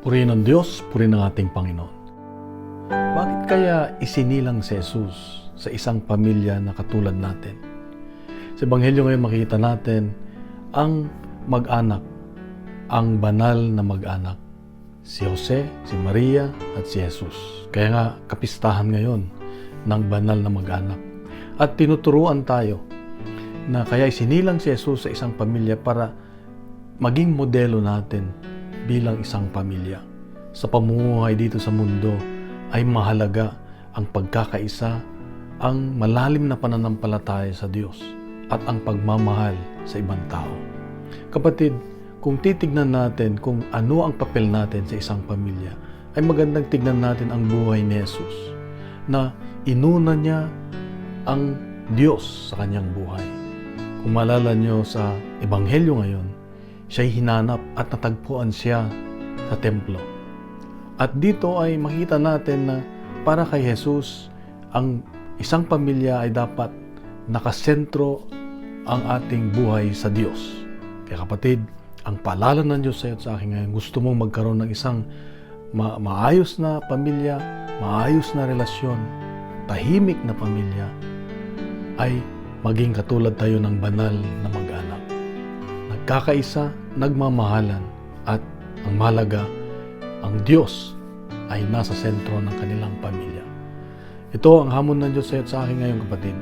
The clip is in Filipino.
Purihin ng Diyos, purihin ng ating Panginoon. Bakit kaya isinilang si Jesus sa isang pamilya na katulad natin? Sa Ebanghelyo ngayon makikita natin ang mag-anak, ang banal na mag-anak. Si Jose, si Maria at si Jesus. Kaya nga kapistahan ngayon ng banal na mag-anak. At tinuturuan tayo na kaya isinilang si Jesus sa isang pamilya para maging modelo natin bilang isang pamilya. Sa pamumuhay dito sa mundo ay mahalaga ang pagkakaisa, ang malalim na pananampalataya sa Diyos at ang pagmamahal sa ibang tao. Kapatid, kung titignan natin kung ano ang papel natin sa isang pamilya, ay magandang tignan natin ang buhay ni Jesus na inuna niya ang Diyos sa kanyang buhay. Kung maalala niyo sa Ebanghelyo ngayon, siya'y hinanap at natagpuan siya sa templo. At dito ay makita natin na para kay Jesus, ang isang pamilya ay dapat nakasentro ang ating buhay sa Diyos. Kaya kapatid, ang paalala ng Diyos sa iyo at sa akin ngayon, gusto mong magkaroon ng isang maayos na pamilya, maayos na relasyon, tahimik na pamilya, ay maging katulad tayo ng banal na mag-anak. Nagkakaisa, nagmamahalan, at ang mahalaga, ang Diyos ay nasa sentro ng kanilang pamilya. Ito ang hamon ng Diyos sa iyo at sa akin ngayon, kapatid.